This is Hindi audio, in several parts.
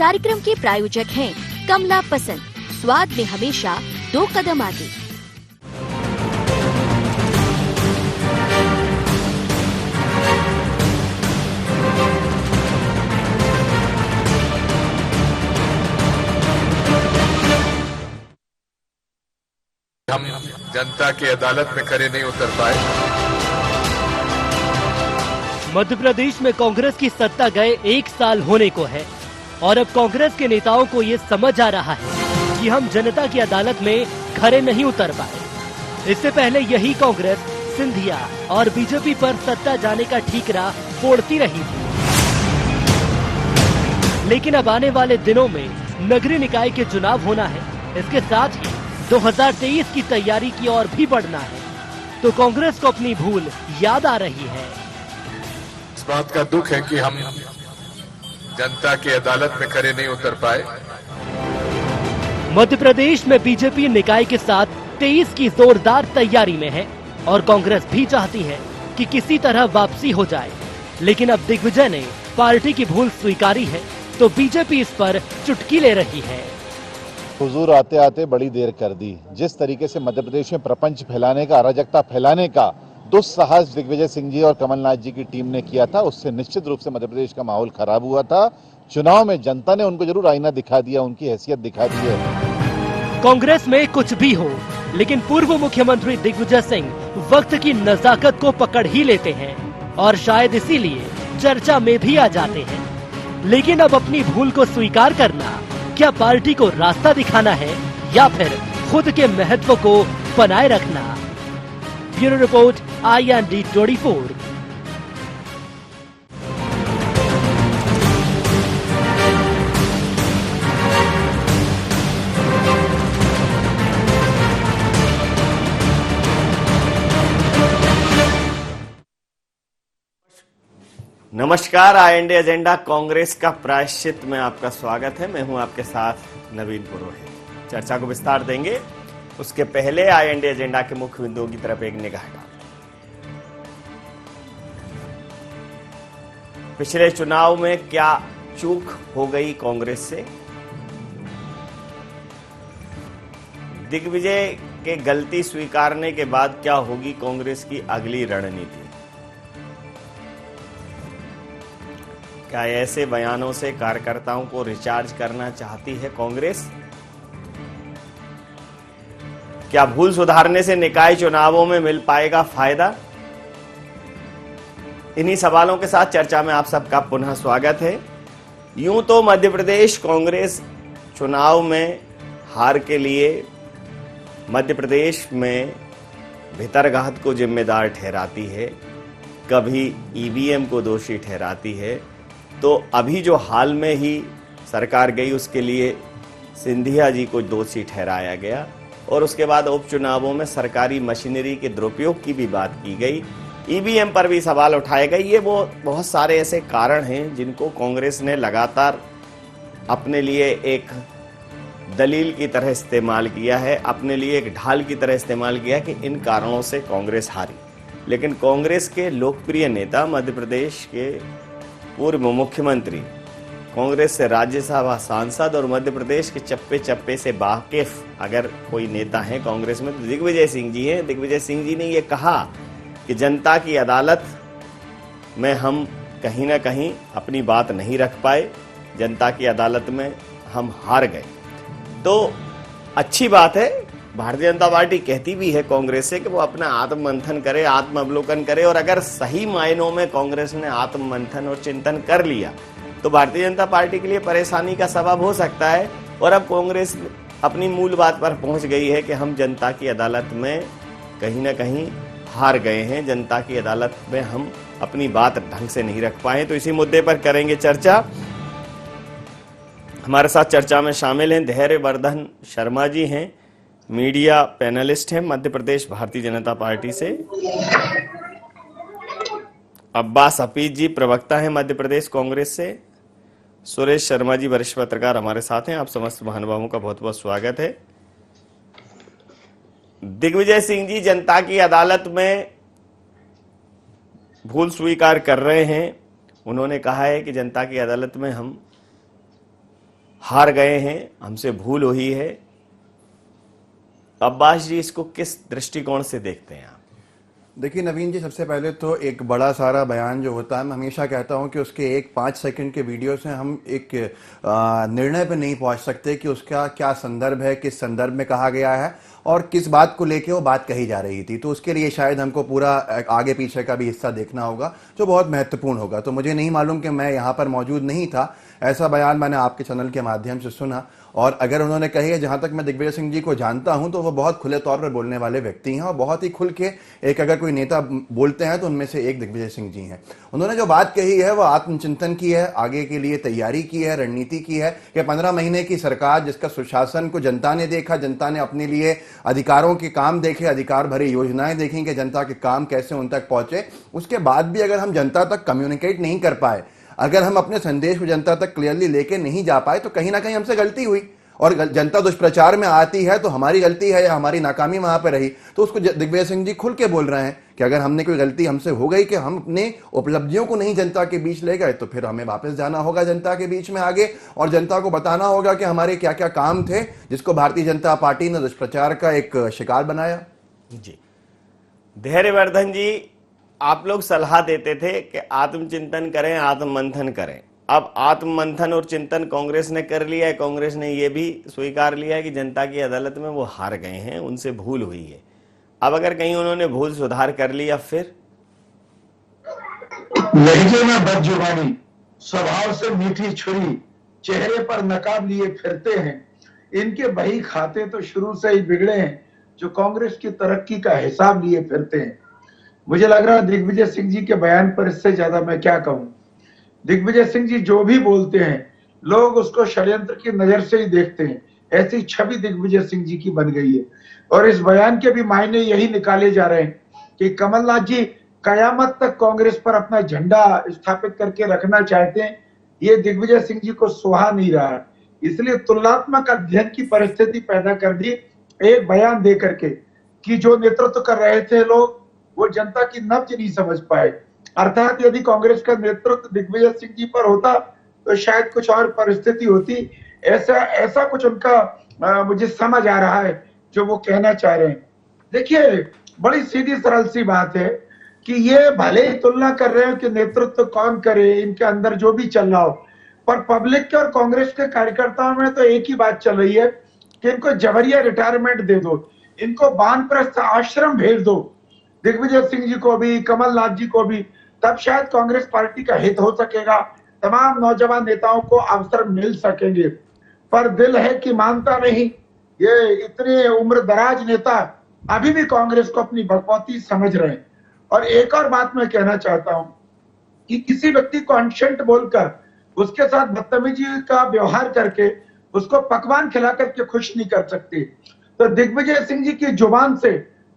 कार्यक्रम के प्रायोजक हैं कमला पसंद, स्वाद में हमेशा 2 कदम आगे। हम जनता की अदालत में खड़े नहीं उतर पाए। मध्य प्रदेश में कांग्रेस की सत्ता गए 1 साल होने को है और अब कांग्रेस के नेताओं को ये समझ आ रहा है कि हम जनता की अदालत में खड़े नहीं उतर पाए। इससे पहले यही कांग्रेस सिंधिया और बीजेपी पर सत्ता जाने का ठीकरा फोड़ती रही थी, लेकिन अब आने वाले दिनों में नगरीय निकाय के चुनाव होना है। इसके साथ ही 2023 की तैयारी की ओर भी बढ़ना है, तो कांग्रेस को अपनी भूल याद आ रही है। इस बात का दुख है कि हम जनता की अदालत में खड़े नहीं उतर पाए। मध्य प्रदेश में बीजेपी निकाय के साथ 23 की जोरदार तैयारी में है और कांग्रेस भी चाहती है कि किसी तरह वापसी हो जाए, लेकिन अब दिग्विजय ने पार्टी की भूल स्वीकारी है, तो बीजेपी इस पर चुटकी ले रही है। हुजूर आते आते बड़ी देर कर दी। जिस तरीके से मध्य प्रदेश में प्रपंच फैलाने का, अराजकता फैलाने का दुस्साहस दिग्विजय सिंह जी और कमलनाथ जी की टीम ने किया था, उससे निश्चित रूप से मध्य प्रदेश का माहौल खराब हुआ था। चुनाव में जनता ने उनको जरूर आईना दिखा दिया, उनकी हैसियत दिखा दी है। कांग्रेस में कुछ भी हो, लेकिन पूर्व मुख्यमंत्री दिग्विजय सिंह वक्त की नजाकत को पकड़ ही लेते हैं और शायद इसीलिए चर्चा में भी आ जाते हैं। लेकिन अब अपनी भूल को स्वीकार करना क्या पार्टी को रास्ता दिखाना है या फिर खुद के महत्व को बनाए रखना? Bureau report IND 24। नमस्कार, IND एजेंडा कांग्रेस का प्रायश्चित में आपका स्वागत है। मैं हूं आपके साथ नवीन पुरोहित। चर्चा को विस्तार देंगे, उसके पहले IND एजेंडा के मुख्य बिंदुओं की तरफ एक निगाह डालें। पिछले चुनाव में क्या चूक हो गई कांग्रेस से? दिग्विजय के गलती स्वीकारने के बाद क्या होगी कांग्रेस की अगली रणनीति? क्या ऐसे बयानों से कार्यकर्ताओं को रिचार्ज करना चाहती है कांग्रेस? क्या भूल सुधारने से निकाय चुनावों में मिल पाएगा फायदा? इन्हीं सवालों के साथ चर्चा में आप सबका पुनः स्वागत है। यूं तो मध्य प्रदेश कांग्रेस चुनाव में हार के लिए मध्य प्रदेश में भितरघात को जिम्मेदार ठहराती है, कभी EVM को दोषी ठहराती है। तो अभी जो हाल में ही सरकार गई उसके लिए सिंधिया जी को दोषी ठहराया गया और उसके बाद उपचुनावों में सरकारी मशीनरी के दुरुपयोग की भी बात की गई, EVM पर भी सवाल उठाए गए। ये वो बहुत सारे ऐसे कारण हैं जिनको कांग्रेस ने लगातार अपने लिए एक दलील की तरह इस्तेमाल किया है, अपने लिए एक ढाल की तरह इस्तेमाल किया कि इन कारणों से कांग्रेस हारी। लेकिन कांग्रेस के लोकप्रिय नेता, मध्य प्रदेश के पूर्व मुख्यमंत्री, कांग्रेस से राज्यसभा सांसद और मध्य प्रदेश के चप्पे चप्पे से वाकिफ अगर कोई नेता है कांग्रेस में तो दिग्विजय सिंह जी हैं। दिग्विजय सिंह जी ने ये कहा कि जनता की अदालत में हम कहीं ना कहीं अपनी बात नहीं रख पाए, जनता की अदालत में हम हार गए। तो अच्छी बात है, भारतीय जनता पार्टी कहती भी है कांग्रेस से कि वो अपना आत्ममंथन करे, आत्मावलोकन करे, और अगर सही मायनों में कांग्रेस ने आत्ममंथन और चिंतन कर लिया तो भारतीय जनता पार्टी के लिए परेशानी का सबब हो सकता है। और अब कांग्रेस अपनी मूल बात पर पहुंच गई है कि हम जनता की अदालत में कहीं ना कहीं हार गए हैं, जनता की अदालत में हम अपनी बात ढंग से नहीं रख पाए। तो इसी मुद्दे पर करेंगे चर्चा। हमारे साथ चर्चा में शामिल हैं धैर्यवर्धन शर्मा जी, हैं मीडिया पैनलिस्ट हैं मध्य प्रदेश भारतीय जनता पार्टी से। अब्बास हफीज जी प्रवक्ता हैं मध्य प्रदेश कांग्रेस से। सुरेश शर्मा जी वरिष्ठ पत्रकार हमारे साथ हैं। आप समस्त महानुभावों का बहुत बहुत स्वागत है। दिग्विजय सिंह जी जनता की अदालत में भूल स्वीकार कर रहे हैं। उन्होंने कहा है कि जनता की अदालत में हम हार गए हैं, हमसे भूल हुई है। अब्बास जी, इसको किस दृष्टिकोण से देखते हैं आप? देखिए नवीन जी, सबसे पहले तो एक बड़ा सारा बयान जो होता है, मैं हमेशा कहता हूं कि उसके एक 5 सेकंड के वीडियो से हम एक निर्णय पे नहीं पहुंच सकते कि उसका क्या संदर्भ है, किस संदर्भ में कहा गया है और किस बात को लेके वो बात कही जा रही थी। तो उसके लिए शायद हमको पूरा आगे पीछे का भी हिस्सा देखना होगा, जो बहुत महत्वपूर्ण होगा। तो मुझे नहीं मालूम कि मैं यहाँ पर मौजूद नहीं था, ऐसा बयान मैंने आपके चैनल के माध्यम से सुना। और अगर उन्होंने कही है, जहां तक मैं दिग्विजय सिंह जी को जानता हूं, तो वो बहुत खुले तौर पर बोलने वाले व्यक्ति हैं और बहुत ही खुल के एक अगर कोई नेता बोलते हैं तो उनमें से एक दिग्विजय सिंह जी हैं। उन्होंने जो बात कही है वो आत्मचिंतन की है, आगे के लिए तैयारी की है, रणनीति की है कि 15 महीने की सरकार जिसका सुशासन को जनता ने देखा, जनता ने अपने लिए अधिकारों के काम देखे, अधिकार भरी योजनाएं देखी कि जनता के काम कैसे उन तक पहुंचे। उसके बाद भी अगर हम जनता तक कम्युनिकेट नहीं कर पाए, अगर हम अपने संदेश को जनता तक क्लियरली लेके नहीं जा पाए, तो कहीं ना कहीं हमसे गलती हुई। और जनता दुष्प्रचार में आती है तो हमारी गलती है या हमारी नाकामी वहां पर रही। तो उसको दिग्विजय सिंह जी खुल के बोल रहे हैं कि अगर हमने कोई गलती हमसे हो गई कि हम अपने उपलब्धियों को नहीं जनता के बीच ले गए, तो फिर हमें वापस जाना होगा जनता के बीच में आगे और जनता को बताना होगा कि हमारे क्या क्या काम थे जिसको भारतीय जनता पार्टी ने दुष्प्रचार का एक शिकार बनाया। जी, धैर्यवर्धन जी, आप लोग सलाह देते थे कि आत्मचिंतन करें, आत्ममंथन करें। अब आत्ममंथन और चिंतन कांग्रेस ने कर लिया है। कांग्रेस ने यह भी स्वीकार लिया है कि जनता की अदालत में वो हार गए हैं, उनसे भूल हुई है। अब अगर कहीं उन्होंने भूल सुधार कर लिया, फिर लहजे में बदजुबानी, स्वभाव से मीठी छुरी, चेहरे पर नकाब लिए फिरते हैं। इनके बही खाते तो शुरू से ही बिगड़े हैं, जो कांग्रेस की तरक्की का हिसाब लिए फिरते हैं। मुझे लग रहा है दिग्विजय सिंह जी के बयान पर इससे ज्यादा मैं क्या कहूं। दिग्विजय सिंह जी जो भी बोलते हैं, लोग उसको षड्यंत्र की नजर से ही देखते हैं। ऐसी छवि दिग्विजय सिंह जी की बन गई है और इस बयान के भी मायने यही निकाले जा रहे हैं कि कमलनाथ जी कयामत तक कांग्रेस पर अपना झंडा स्थापित करके रखना चाहते हैं। ये दिग्विजय सिंह जी को सुहा नहीं रहा है, इसलिए तुलनात्मक अध्ययन की परिस्थिति पैदा कर दी एक बयान दे करके कि जो नेतृत्व कर रहे थे लोग, वो जनता की नब्ज नहीं समझ पाए। अर्थात यदि कांग्रेस का नेतृत्व दिग्विजय सिंह जी पर होता तो शायद कुछ और परिस्थिति होती। ऐसा कुछ उनका मुझे समझ आ रहा है जो वो कहना चाह रहे हैं। देखिए, बड़ी सीधी सरल सी बात है कि ये भले ही तुलना कर रहे हो कि नेतृत्व कौन करे, इनके अंदर जो भी चल रहा हो, पर पब्लिक के और कांग्रेस के कार्यकर्ताओं में तो एक ही बात चल रही है कि इनको जबरिया रिटायरमेंट दे दो, इनको वानप्रस्थ आश्रम भेज दो, दिग्विजय सिंह जी को भी, कमलनाथ जी को भी, तब शायद कांग्रेस पार्टी का हित हो सकेगा, तमाम नौजवान नेताओं को अवसर मिल सकेंगे। पर दिल है कि मानता नहीं। ये इतने उम्र दराज नेता अभी भी कांग्रेस को अपनी भगवती समझ रहे हैं। और एक और बात मैं कहना चाहता हूं कि किसी व्यक्ति को अनशंट बोलकर, उसके साथ बदतमीजी का व्यवहार करके, उसको पकवान खिला करके खुश नहीं कर सकते। तो दिग्विजय सिंह जी की जुबान से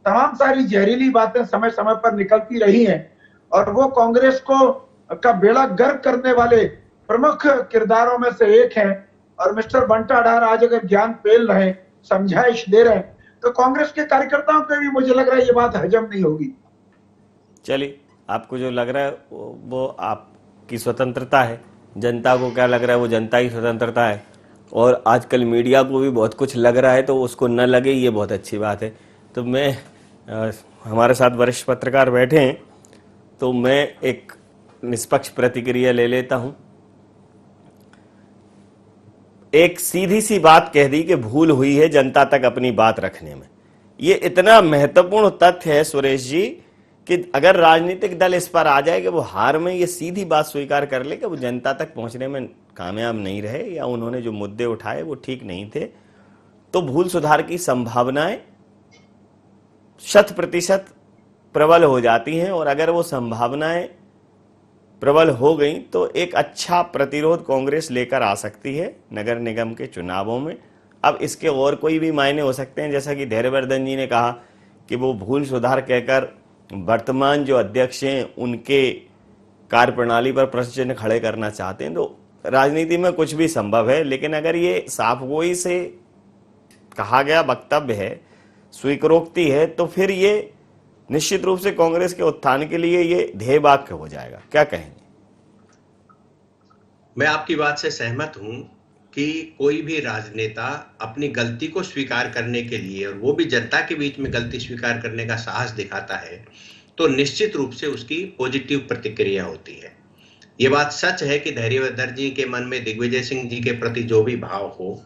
तमाम सारी जहरीली बातें समय समय पर निकलती रही हैं और वो कांग्रेस को का बेड़ा गर्क करने वाले प्रमुख किरदारों में से एक हैं। और मिस्टर बंटा ढार आज अगर ज्ञान पेल रहे हैं, समझाइश दे रहे हैं, तो कांग्रेस के कार्यकर्ताओं को भी मुझे लग रहा है ये बात हजम नहीं होगी। चलिए, आपको जो लग रहा है वो आपकी स्वतंत्रता है, जनता को क्या लग रहा है वो जनता की स्वतंत्रता है। और आजकल मीडिया को भी बहुत कुछ लग रहा है, तो उसको न लगे ये बहुत अच्छी बात है। तो मैं हमारे साथ वरिष्ठ पत्रकार बैठे हैं, तो मैं एक निष्पक्ष प्रतिक्रिया ले लेता हूं। एक सीधी सी बात कह दी कि भूल हुई है जनता तक अपनी बात रखने में। ये इतना महत्वपूर्ण तथ्य है सुरेश जी कि अगर राजनीतिक दल इस पर आ जाए कि वो हार में ये सीधी बात स्वीकार कर ले कि वो जनता तक पहुंचने में कामयाब नहीं रहे या उन्होंने जो मुद्दे उठाए वो ठीक नहीं थे, तो भूल सुधार की संभावनाएं 100% प्रबल हो जाती हैं। और अगर वो संभावनाएं प्रबल हो गई तो एक अच्छा प्रतिरोध कांग्रेस लेकर आ सकती है नगर निगम के चुनावों में। अब इसके और कोई भी मायने हो सकते हैं, जैसा कि धैर्यवर्धन जी ने कहा कि वो भूल सुधार कहकर वर्तमान जो अध्यक्ष हैं उनके कार्यप्रणाली पर प्रश्न खड़े करना चाहते हैं। तो राजनीति में कुछ भी संभव है, लेकिन अगर ये साफगोई से कहा गया वक्तव्य है, स्वीकारोक्ति है, तो फिर ये निश्चित रूप से कांग्रेस के उत्थान के लिए ये ध्येय वाक्य हो जाएगा। क्या कहेंगे? मैं आपकी बात से सहमत हूं कि कोई भी राजनेता अपनी गलती को स्वीकार करने के लिए, और वो भी जनता के बीच में गलती स्वीकार करने का साहस दिखाता है, तो निश्चित रूप से उसकी पॉजिटिव प्रतिक्रिया होती है। ये बात सच है कि धैर्यवर्धन जी के मन में दिग्विजय सिंह जी के प्रति जो भी भाव हो,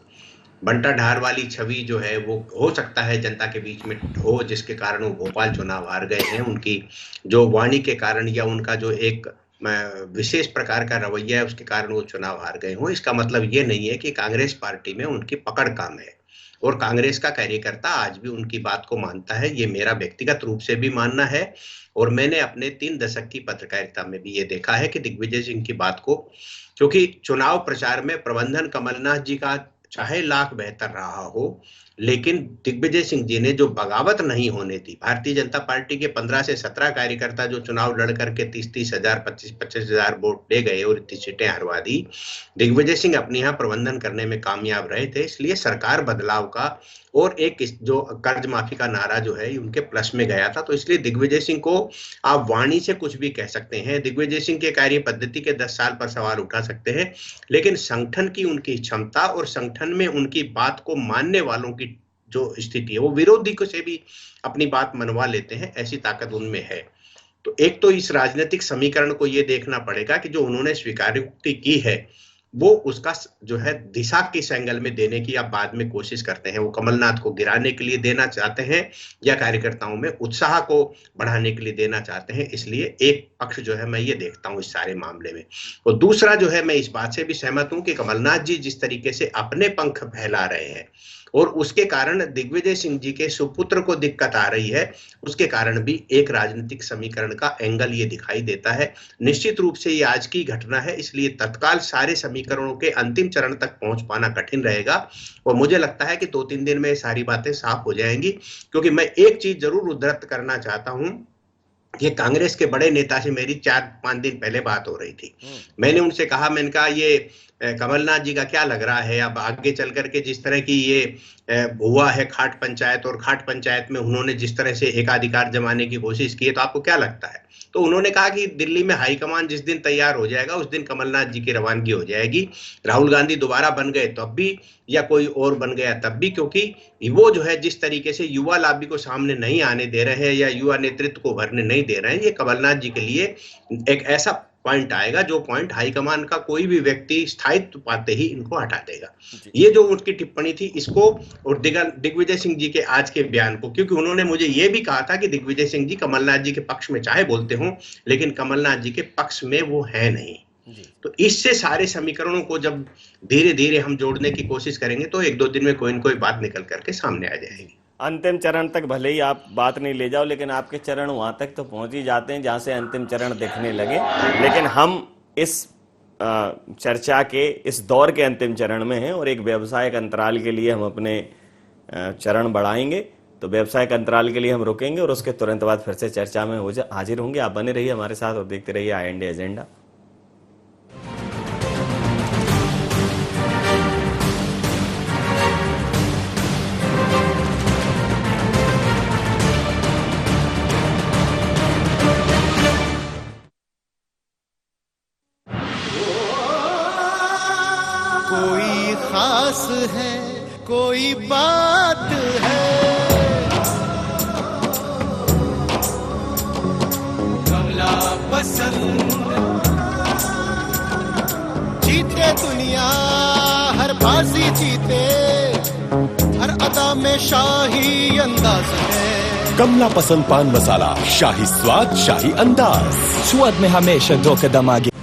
बंटा ढार वाली छवि जो है वो हो सकता है जनता के बीच में हो, जिसके कारण वो भोपाल चुनाव हार गए हैं। उनकी जो वाणी के कारण या उनका जो एक विशेष प्रकार का रवैया है उसके कारण वो चुनाव हार गए हों। इसका मतलब ये नहीं है कि कांग्रेस पार्टी में उनकी पकड़ कम है, और कांग्रेस का कार्यकर्ता आज भी उनकी बात को मानता है। ये मेरा व्यक्तिगत रूप से भी मानना है, और मैंने अपने 3 दशक की पत्रकारिता में भी ये देखा है कि दिग्विजय सिंह की बात को, क्योंकि चुनाव प्रचार में प्रबंधन कमलनाथ जी का चाहे लाख बेहतर रहा हो, लेकिन दिग्विजय सिंह जी ने जो बगावत नहीं होने दी, भारतीय जनता पार्टी के 15 से 17 कार्यकर्ता जो चुनाव लड़ करके 30-30 हजार 25-25 हजार वोट ले गए और इतनी सीटें हरवा दी, दिग्विजय सिंह अपने यहाँ प्रबंधन करने में कामयाब रहे थे। इसलिए सरकार बदलाव का और एक जो कर्ज माफी का नारा जो है उनके प्लस में गया था। तो इसलिए दिग्विजय सिंह को आप वाणी से कुछ भी कह सकते हैं, दिग्विजय सिंह के कार्य पद्धति के 10 साल पर सवाल उठा सकते हैं, लेकिन संगठन की उनकी क्षमता और संगठन में उनकी बात को मानने वालों की जो स्थिति है, वो विरोधी को से भी अपनी बात मनवा लेते हैं, ऐसी ताकत उनमें है। तो एक तो इस राजनीतिक समीकरण को ये देखना पड़ेगा कि जो उन्होंने स्वीकारोक्ति की है वो उसका जो है दिशा किस एंगल में देने की आप बाद में कोशिश करते हैं। वो कमलनाथ को गिराने के लिए देना चाहते हैं या कार्यकर्ताओं में उत्साह को बढ़ाने के लिए देना चाहते हैं। इसलिए एक पक्ष जो है मैं ये देखता हूं इस सारे मामले में। और दूसरा जो है, मैं इस बात से भी सहमत हूं कि कमलनाथ जी जिस तरीके से अपने पंख फैला रहे हैं और उसके कारण दिग्विजय सिंह जी के सुपुत्र को दिक्कत आ रही है, उसके कारण भी एक राजनीतिक समीकरण का एंगल ये दिखाई देता है। निश्चित रूप से ये आज की घटना है, इसलिए तत्काल सारे समीकरणों के अंतिम चरण तक पहुंच पाना कठिन रहेगा, और मुझे लगता है कि 2-3 दिन में सारी बातें साफ हो जाएंगी। क्योंकि मैं एक चीज जरूर उद्धृत करना चाहता हूं, ये कांग्रेस के बड़े नेता से मेरी 4-5 दिन पहले बात हो रही थी। मैंने उनसे कहा, मैंने कहा ये कमलनाथ जी का क्या लग रहा है, अब आगे चल करके जिस तरह की ये हुआ है खाट पंचायत, और खाट पंचायत में उन्होंने जिस तरह से एकाधिकार जमाने की कोशिश की है, तो आपको क्या लगता है? तो उन्होंने कहा कि दिल्ली में हाईकमान जिस दिन तैयार हो जाएगा उस दिन कमलनाथ जी की रवानगी हो जाएगी। राहुल गांधी दोबारा बन गए तब भी, या कोई और बन गया तब भी, क्योंकि वो जो है जिस तरीके से युवा लॉबी को सामने नहीं आने दे रहे हैं या युवा नेतृत्व को भरने नहीं दे रहे हैं, ये कमलनाथ जी के लिए एक ऐसा पॉइंट आएगा जो पॉइंट हाईकमान का कोई भी व्यक्ति स्थायित्व पाते ही इनको हटा देगा। ये जो उनकी टिप्पणी थी, इसको और दिग्विजय सिंह जी के आज के बयान को, क्योंकि उन्होंने मुझे ये भी कहा था कि दिग्विजय सिंह जी कमलनाथ जी के पक्ष में चाहे बोलते हों, लेकिन कमलनाथ जी के पक्ष में वो है नहीं। तो इससे सारे समीकरणों को जब धीरे धीरे हम जोड़ने की कोशिश करेंगे तो 1-2 दिन में कोई न कोई बात निकल करके सामने आ जाएगी। अंतिम चरण तक भले ही आप बात नहीं ले जाओ, लेकिन आपके चरण वहां तक तो पहुंच ही जाते हैं जहां से अंतिम चरण दिखने लगे। लेकिन हम इस चर्चा के इस दौर के अंतिम चरण में हैं और एक व्यावसायिक अंतराल के लिए हम अपने चरण बढ़ाएंगे। तो व्यावसायिक अंतराल के लिए हम रुकेंगे और उसके तुरंत बाद फिर से चर्चा में हाजिर होंगे। आप बने रहिए हमारे साथ और देखते रहिए IND एजेंडा। कोई खास है, कोई बात है, कमला पसंद। जीते दुनिया हर बाजी जीते, हर अदा में शाही अंदाज है। कमला पसंद पान मसाला, शाही स्वाद, शाही अंदाज, स्वाद में हमेशा 2 कदम आगे।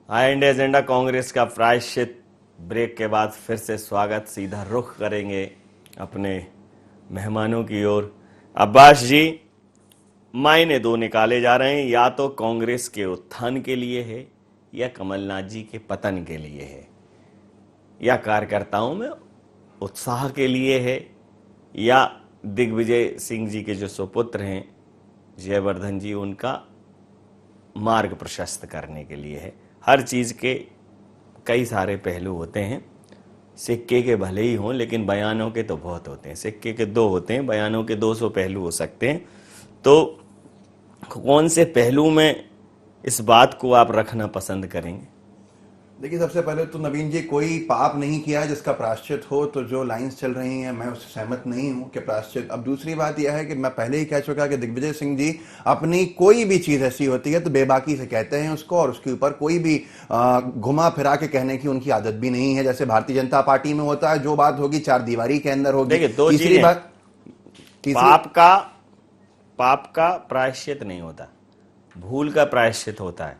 IND एजेंडा कांग्रेस का प्रायश्चित ब्रेक के बाद फिर से स्वागत। सीधा रुख करेंगे अपने मेहमानों की ओर। अब्बास जी, मायने 2 निकाले जा रहे हैं, या तो कांग्रेस के उत्थान के लिए है या कमलनाथ जी के पतन के लिए है, या कार्यकर्ताओं में उत्साह के लिए है, या दिग्विजय सिंह जी के जो सुपुत्र हैं जयवर्धन जी, उनका मार्ग प्रशस्त करने के लिए है। हर चीज़ के कई सारे पहलू होते हैं। सिक्के के भले ही हों, लेकिन बयानों के तो बहुत होते हैं। सिक्के के दो होते हैं, बयानों के 200 पहलू हो सकते हैं। तो कौन से पहलू में इस बात को आप रखना पसंद करेंगे? देखिए, सबसे पहले तो नवीन जी, कोई पाप नहीं किया जिसका प्रायश्चित हो, तो जो लाइंस चल रही हैं मैं उससे सहमत नहीं हूं कि प्रायश्चित। अब दूसरी बात यह है कि मैं पहले ही कह चुका कि दिग्विजय सिंह जी अपनी कोई भी चीज ऐसी होती है तो बेबाकी से कहते हैं उसको, और उसके ऊपर कोई भी घुमा फिरा के कहने की उनकी आदत भी नहीं है। जैसे भारतीय जनता पार्टी में होता है, जो बात होगी चार दीवारी के अंदर होगी। देखिए, दो तीसरी चीजें, बात, पाप का प्रायश्चित नहीं होता, भूल का प्रायश्चित होता है।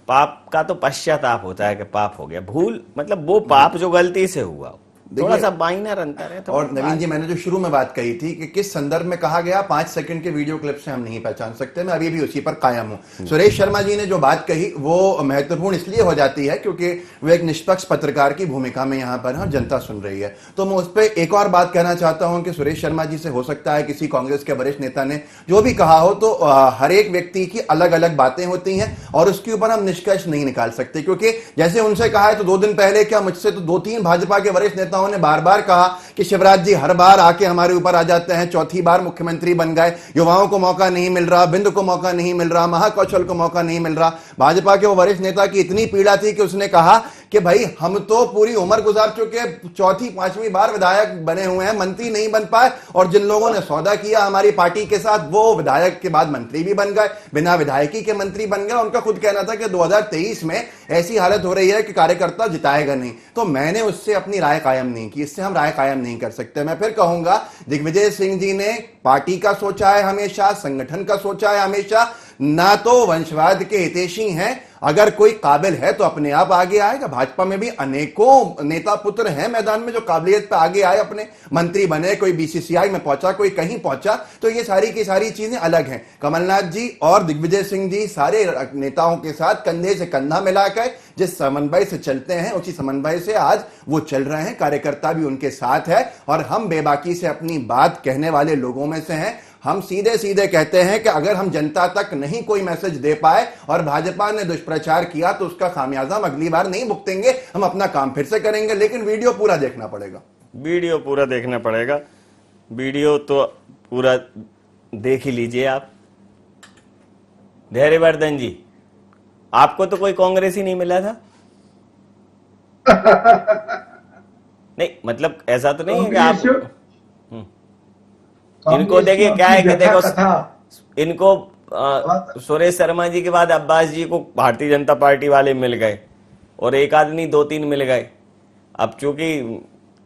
पाप का तो पश्चाताप होता है कि पाप हो गया। भूल मतलब वो पाप जो गलती से हुआ, थोड़ा सा माइनर अंतर है। और नवीन जी, मैंने जो शुरू में बात कही थी कि किस संदर्भ में कहा गया, 5 सेकंड के वीडियो क्लिप से हम नहीं पहचान सकते, मैं अभी भी उसी पर कायम हूं। सुरेश शर्मा जी ने जो बात कही वो महत्वपूर्ण इसलिए हो जाती है क्योंकि वो एक निष्पक्ष पत्रकार की भूमिका में यहां पर है, जनता सुन रही है। तो मैं उस पर एक और बात कहना चाहता हूं कि सुरेश शर्मा जी से हो सकता है किसी कांग्रेस के वरिष्ठ नेता ने जो भी कहा हो, तो हर एक व्यक्ति की अलग अलग बातें होती हैं और उसके ऊपर हम निष्कर्ष नहीं निकाल सकते। क्योंकि जैसे उनसे कहा है, तो 2 दिन पहले क्या मुझसे तो 2-3 भाजपा के वरिष्ठ नेताओं ने बार बार कहा कि शिवराज जी हर बार आके हमारे ऊपर आ जाते हैं, चौथी बार मुख्यमंत्री बन गए, युवाओं को मौका नहीं मिल रहा, बिंद को मौका नहीं मिल रहा, महाकौशल को मौका नहीं मिल रहा। भाजपा के वो वरिष्ठ नेता की इतनी पीड़ा थी कि उसने कहा कि भाई हम तो पूरी उम्र गुजार चुके, 4वीं-5वीं बार विधायक बने हुए हैं, मंत्री नहीं बन पाए, और जिन लोगों ने सौदा किया हमारी पार्टी के साथ वो विधायक के बाद मंत्री भी बन गए, बिना विधायकी के मंत्री बन गए। उनका खुद कहना था कि 2023 में ऐसी हालत हो रही है कि कार्यकर्ता जिताएगा नहीं। तो मैंने उससे अपनी राय कायम नहीं की, इससे हम राय कायम नहीं कर सकते। मैं फिर कहूंगा, दिग्विजय सिंह जी ने पार्टी का सोचा है हमेशा, संगठन का सोचा है हमेशा, ना तो वंशवाद के हितैषी हैं। अगर कोई काबिल है तो अपने आप आगे आएगा। भाजपा में भी अनेकों नेता पुत्र हैं मैदान में जो काबिलियत पे आगे आए, अपने मंत्री बने, कोई बीसीसीआई में पहुंचा, कोई कहीं पहुंचा। तो ये सारी की सारी चीजें अलग हैं। कमलनाथ जी और दिग्विजय सिंह जी सारे नेताओं के साथ कंधे से कंधा मिलाकर जिस समन्वय से चलते हैं, उसी समन्वय से आज वो चल रहे हैं। कार्यकर्ता भी उनके साथ है और हम बेबाकी से अपनी बात कहने वाले लोगों में से हैं। हम सीधे सीधे कहते हैं कि अगर हम जनता तक नहीं कोई मैसेज दे पाए और भाजपा ने दुष्प्रचार किया तो उसका खामियाजा हम अगली बार नहीं भुगतेंगे, हम अपना काम फिर से करेंगे। लेकिन वीडियो पूरा देखना पड़ेगा। वीडियो पूरा देखना पड़ेगा। वीडियो तो पूरा देख ही लीजिए आप। धैर्यवर्धन जी, आपको तो कोई कांग्रेस ही नहीं मिला था? नहीं, मतलब ऐसा तो नहीं है कि आप इनको देखिए, क्या है कि देखो, इनको सुरेश शर्मा जी के बाद अब्बास जी को भारतीय जनता पार्टी वाले मिल गए और एक आदमी 2-3 मिल गए। अब चूंकि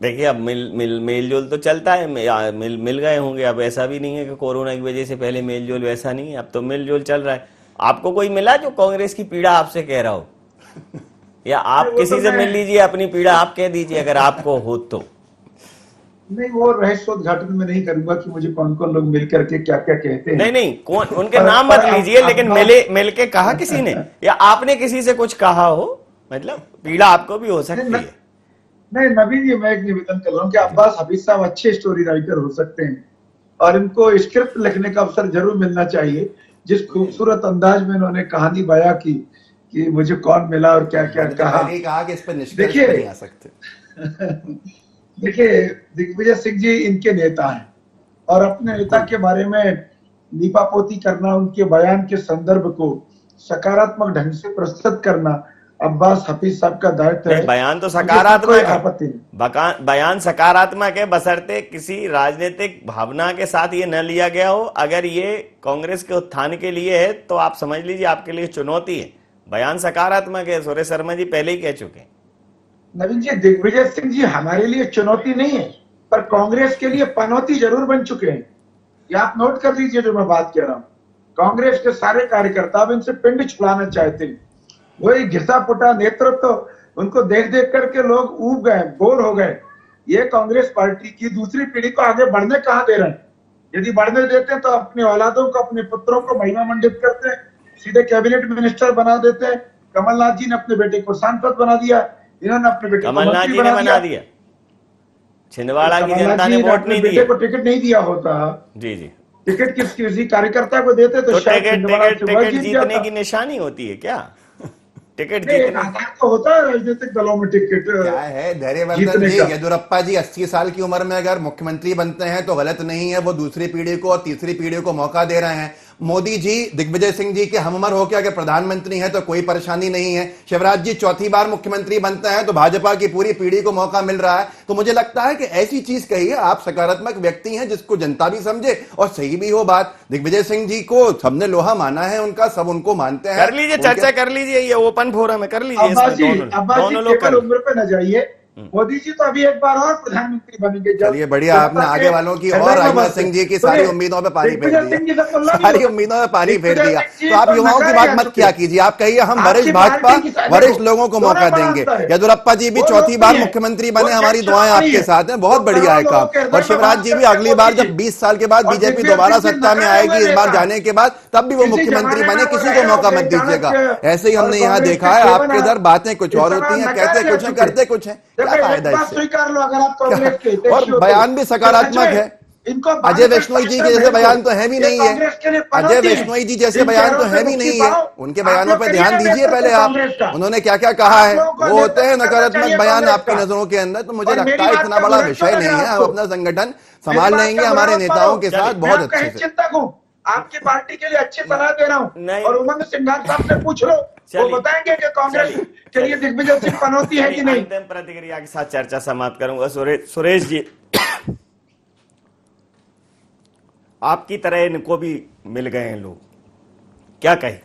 देखिए, अब मेल जोल तो चलता है, मिल गए होंगे। अब ऐसा भी नहीं है कि कोरोना की वजह से पहले मेल जोल वैसा नहीं है, अब तो मेल जोल चल रहा है। आपको कोई मिला जो कांग्रेस की पीड़ा आपसे कह रहा हो? या आप किसी से मिल लीजिए, अपनी पीड़ा आप कह दीजिए अगर आपको हो तो। नहीं, वो रहस्योद्घाटन में नहीं करूंगा कि मुझे कौन कौन लोग मिल करके क्या क्या कहते हैं। नहीं, कौन, उनके नाम मत लीजिए, लेकिन मिल के कहा किसी ने, या आपने किसी से कुछ कहा हो, मतलब पीड़ा आपको भी हो सकती है। नहीं नवीन जी, मैं एक निवेदन कर रहा हूँ कि अब्बास हफीज साहब अच्छे स्टोरी राइटर हो सकते हैं और इनको स्क्रिप्ट लिखने का अवसर जरूर मिलना चाहिए। जिस खूबसूरत अंदाज में उन्होंने कहानी बयां की कि मुझे कौन मिला और क्या क्या कहा कि इस पर निष्कर्ष नहीं आ सकते। देखिए, दिग्विजय सिंह जी इनके नेता हैं और अपने नेता के बारे में लीपापोती करना, उनके बयान के संदर्भ को सकारात्मक ढंग से प्रस्तुत करना अब्बास हफीज साहब का दायित्व है। बयान तो सकारात्मक है, आपत्ति नहीं। बयान सकारात्मक है, बशर्ते किसी राजनीतिक भावना के साथ ये न लिया गया हो। अगर ये कांग्रेस के उत्थान के लिए है तो आप समझ लीजिए आपके लिए चुनौती है। बयान सकारात्मक है, सुरेश शर्मा जी पहले ही कह चुके हैं। नवीन जी, दिग्विजय सिंह जी हमारे लिए चुनौती नहीं है, पर कांग्रेस के लिए पनौती जरूर बन चुके हैं। ये आप नोट कर लीजिए जो मैं बात कह रहा हूँ। कांग्रेस के सारे कार्यकर्ता अब इनसे पिंड छुड़ाना चाहते हैं। वही घिसा पुटा नेतृत्व, उनको देख देख करके लोग ऊब गए, बोर हो गए। ये कांग्रेस पार्टी की दूसरी पीढ़ी को आगे बढ़ने कहाँ दे रहे हैं? यदि बढ़ने देते हैं तो अपने औलादों को, अपने पुत्रों को महिमा मंडित करते हैं, सीधे कैबिनेट मिनिस्टर बना देते हैं। कमलनाथ जी ने अपने बेटे को सांसद बना दिया, इन्होंने अपने बेटे कमलनाथ जी ने बना दिया। छिंदवाड़ा की जनता ने वोट नहीं दिया, को टिकट नहीं दिया होता। जी जी, टिकट किसी कार्यकर्ता को देते तो शायद टिकट जीतने की निशानी होती है क्या? टिकट नहीं, एक जीतने आधार तो होता है राजनीतिक दलों में टिकट क्या है धैर्यवर्धन जीतने जी, का। येदुरप्पा जी 80 साल की उम्र में अगर मुख्यमंत्री बनते हैं तो गलत नहीं है, वो दूसरी पीढ़ी को और तीसरी पीढ़ी को मौका दे रहे हैं। मोदी जी दिग्विजय सिंह जी के हमउम्र होकर अगर प्रधानमंत्री हैं तो कोई परेशानी नहीं है। शिवराज जी चौथी बार मुख्यमंत्री बनते हैं तो भाजपा की पूरी पीढ़ी को मौका मिल रहा है। तो मुझे लगता है कि ऐसी चीज कहिए, आप सकारात्मक व्यक्ति हैं जिसको जनता भी समझे और सही भी हो बात। दिग्विजय सिंह जी को सबने लोहा माना है उनका, सब उनको मानते हैं। कर लीजिए चर्चा, कर लीजिए, ये ओपन फोरम है, कर लीजिए। अब्बास जी, दोनों लोग केवल उम्र पे न जाइए। मोदी जी तो अभी एक बार और प्रधानमंत्री बनेंगे। चलिए बढ़िया, आपने आगे वालों की और राजनाथ सिंह जी की सारी उम्मीदों पे पानी फेर दिया, सारी उम्मीदों पे पानी फेर दिया। तो आप युवाओं की बात मत क्या कीजिए, आप कहिए हम वरिष्ठ भाजपा वरिष्ठ लोगों को मौका देंगे। येदुरप्पा जी भी चौथी बार मुख्यमंत्री बने, हमारी दुआएं आपके साथ हैं, बहुत बढ़िया है काम। और शिवराज जी भी अगली बार जब 20 साल के बाद बीजेपी दोबारा सत्ता में आएगी, इस बार जाने के बाद, तब भी वो मुख्यमंत्री बने, किसी को मौका मत दीजिएगा। ऐसे ही हमने यहाँ देखा है, आपके इधर बातें कुछ और होती हैं, कहते कुछ है करते कुछ है, क्या फायदा इससे। स्वीकार लो अगर आप कांग्रेस के और बयान भी सकारात्मक है। अजय वैष्णोई जी के जैसे बयान तो है भी नहीं है, अजय वैष्णोई जी जैसे बयान तो है भी नहीं है। उनके बयानों पर ध्यान दीजिए पहले आप, उन्होंने क्या क्या कहा है। वो होते हैं नकारात्मक बयान आपकी नजरों के अंदर। तो मुझे लगता है इतना बड़ा विषय नहीं है, हम अपना संगठन संभाल लेंगे हमारे नेताओं के साथ बहुत अच्छे से। चिंतक हूँ, आपकी पार्टी के लिए अच्छी सलाह दे रहा हूँ। और उमंग सिंघार साहब से पूछ लो, वो बताएंगे कि कांग्रेस के लिए दिग्विजय सिंह पनौती है कि नहीं। अंतिम प्रतिक्रिया के साथ चर्चा समाप्त करूंगा। सुरेश जी, आपकी तरह इनको भी मिल गए हैं लोग, क्या कहें?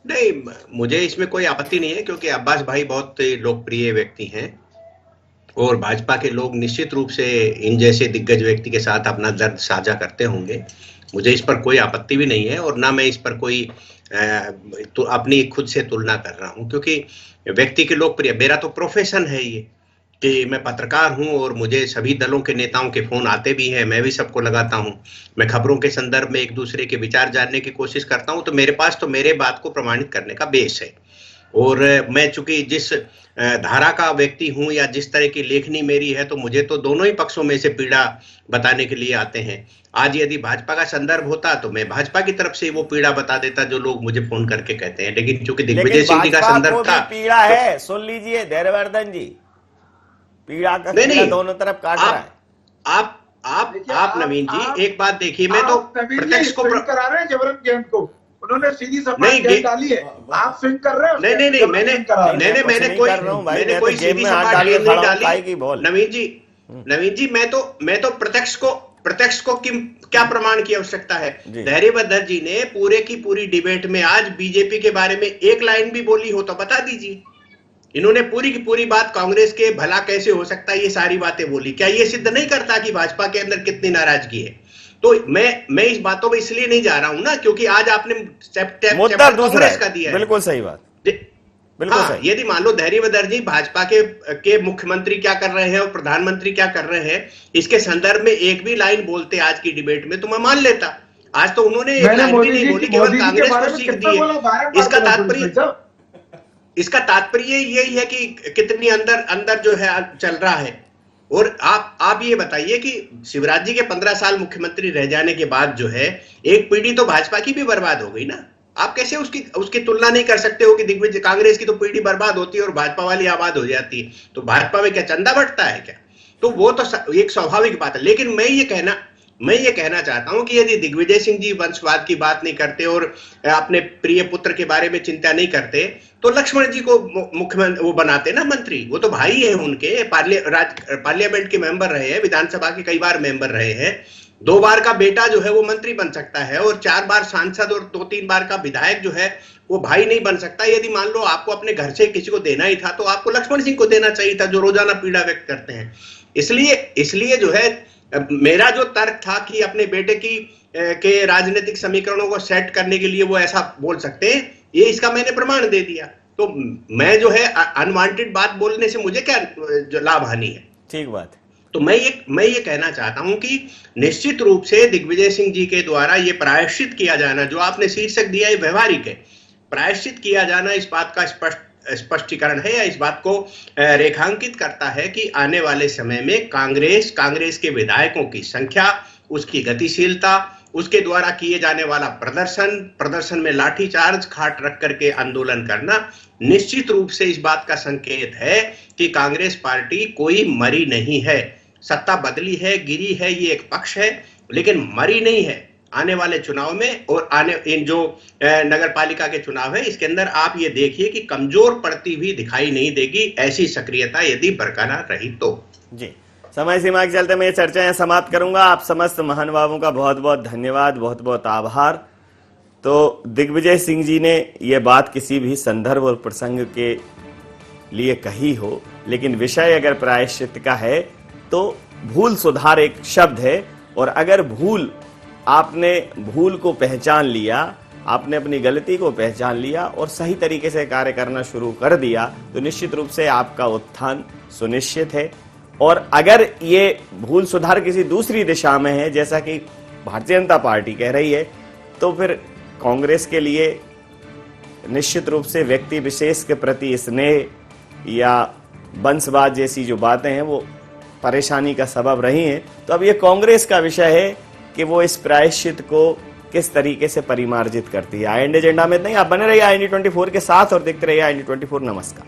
नहीं, मुझे इसमें कोई आपत्ति नहीं है, क्योंकि अब्बास भाई बहुत लोकप्रिय व्यक्ति हैं और भाजपा के लोग निश्चित रूप से इन जैसे दिग्गज व्यक्ति के साथ अपना दर्द साझा करते होंगे। मुझे इस पर कोई आपत्ति भी नहीं है और ना मैं इस पर कोई तो अपनी खुद से तुलना कर रहा हूं, क्योंकि व्यक्ति के लोकप्रिय, मेरा तो प्रोफेशन है ये कि मैं पत्रकार हूं और मुझे सभी दलों के नेताओं के फोन आते भी हैं, मैं भी सबको लगाता हूं। मैं खबरों के संदर्भ में एक दूसरे के विचार जानने की कोशिश करता हूं, तो मेरे पास तो मेरे बात को प्रमाणित करने का बेस है। और मैं चूंकि जिस धारा का व्यक्ति हूं या जिस तरह की लेखनी मेरी है, तो मुझे तो दोनों ही पक्षों में से पीड़ा बताने के लिए आते हैं। आज यदि भाजपा का संदर्भ होता तो मैं भाजपा की तरफ से वो पीड़ा बता देता जो लोग मुझे फोन करके कहते हैं, लेकिन चूंकि दिग्विजय सिंह जी का संदर्भ था, पीड़ा है, सुन लीजिए धैर्यवर्धन जी, पीड़ा का कीड़ा दोनों तरफ काट रहा है। आप नवीन जी एक बात देखिए, मैं तो प्रत्यक्ष को करा रहे हैं जबरन गेम को, उन्होंने सीधी सफाई डाली है, आप स्विंग कर रहे हो। नहीं, मैंने कोई सीधी सफाई नहीं डाली। नवीन जी मैं तो प्रत्यक्ष को क्या प्रमाण की आवश्यकता है। धैर्यवर्धन जी ने पूरे की पूरी डिबेट में आज बीजेपी के बारे में एक लाइन भी बोली हो तो बता दीजिए। इन्होंने पूरी की पूरी बात कांग्रेस के भला कैसे हो सकता है ये सारी बातें बोली। क्या ये सिद्ध नहीं करता कि भाजपा के अंदर कितनी नाराजगी है? तो मैं इस बातों में इसलिए नहीं जा रहा हूं ना, क्योंकि आज आपने कांग्रेस का दिया है। बिल्कुल सही बात, बिल्कुल सही। यदि मान लो धैर्यवर्धन जी भाजपा के मुख्यमंत्री क्या कर रहे हैं और प्रधानमंत्री क्या कर रहे हैं, इसके संदर्भ में एक भी लाइन बोलते आज की डिबेट में तो मैं मान लेता। आज तो उन्होंने एक लाइन भी नहीं बोली, केवल कांग्रेस को सीख दी है। इसका तात्पर्य यही है कि कितनी अंदर जो है चल रहा है। और आप ये बताइए कि शिवराज जी के 15 साल मुख्यमंत्री रह जाने के बाद जो है एक पीढ़ी तो भाजपा की भी बर्बाद हो गई ना। आप कैसे उसकी तुलना नहीं कर सकते हो कि दिग्विजय कांग्रेस की तो पीढ़ी बर्बाद होती है और भाजपा वाली आबाद हो जाती है। तो भाजपा में क्या चंदा बंटता है क्या? तो वो तो एक स्वाभाविक बात है। लेकिन मैं ये कहना चाहता हूं कि यदि दिग्विजय सिंह जी वंशवाद की बात नहीं करते और अपने प्रिय पुत्र के बारे में चिंता नहीं करते, तो लक्ष्मण जी को मुख्यमंत्री वो बनाते ना मंत्री। वो तो भाई है उनके, पार्लियामेंट के मेंबर रहे हैं, विधानसभा के कई बार मेंबर रहे हैं। 2 बार का बेटा जो है वो मंत्री बन सकता है और 4 बार सांसद और 2-3 बार का विधायक जो है वो भाई नहीं बन सकता। यदि मान लो आपको अपने घर से किसी को देना ही था तो आपको लक्ष्मण सिंह को देना चाहिए था, जो रोजाना पीड़ा व्यक्त करते हैं। इसलिए जो है मेरा जो तर्क था कि अपने बेटे के राजनीतिक समीकरणों को सेट करने के लिए वो ऐसा बोल सकते हैं, ये इसका मैंने प्रमाण दे दिया। तो मैं जो है अनवांटेड बात बोलने से मुझे क्या लाभ हानि है? ठीक बात। तो मैं ये कहना चाहता हूं कि निश्चित रूप से दिग्विजय सिंह जी के द्वारा ये प्रायश्चित किया जाना, जो आपने शीर्षक दिया है व्यवहारिक है, प्रायश्चित किया जाना इस बात का स्पष्टीकरण है या इस बात को रेखांकित करता है कि आने वाले समय में कांग्रेस के विधायकों की संख्या, उसकी गतिशीलता उसके द्वारा किए जाने वाला प्रदर्शन में लाठीचार्ज खाट रख करके आंदोलन करना निश्चित रूप से इस बात का संकेत है कि कांग्रेस पार्टी कोई मरी नहीं है। सत्ता बदली है, गिरी है, ये एक पक्ष है, लेकिन मरी नहीं है। आने वाले चुनाव में और इन जो नगर पालिका के चुनाव है, इसके अंदर आप ये देखिए कि कमजोर पड़ती हुई दिखाई नहीं देगी, ऐसी सक्रियता यदि बरकरार रही तो। जी, समय सीमा के चलते मैं ये चर्चा यहाँ समाप्त करूंगा। आप समस्त महानुभावों का बहुत बहुत धन्यवाद, बहुत बहुत आभार। तो दिग्विजय सिंह जी ने ये बात किसी भी संदर्भ और प्रसंग के लिए कही हो, लेकिन विषय अगर प्रायश्चित का है तो भूल सुधार एक शब्द है, और अगर आपने भूल को पहचान लिया, आपने अपनी गलती को पहचान लिया और सही तरीके से कार्य करना शुरू कर दिया, तो निश्चित रूप से आपका उत्थान सुनिश्चित है। और अगर ये भूल सुधार किसी दूसरी दिशा में है, जैसा कि भारतीय जनता पार्टी कह रही है, तो फिर कांग्रेस के लिए निश्चित रूप से व्यक्ति विशेष के प्रति स्नेह या वंशवाद जैसी जो बातें हैं वो परेशानी का सबब रही हैं। तो अब ये कांग्रेस का विषय है कि वो इस प्रायश्चित को किस तरीके से परिमार्जित करती है। IND एजेंडा में नहीं, आप बने रहिए IND 24 के साथ और देखते रहिए IND 24। नमस्कार।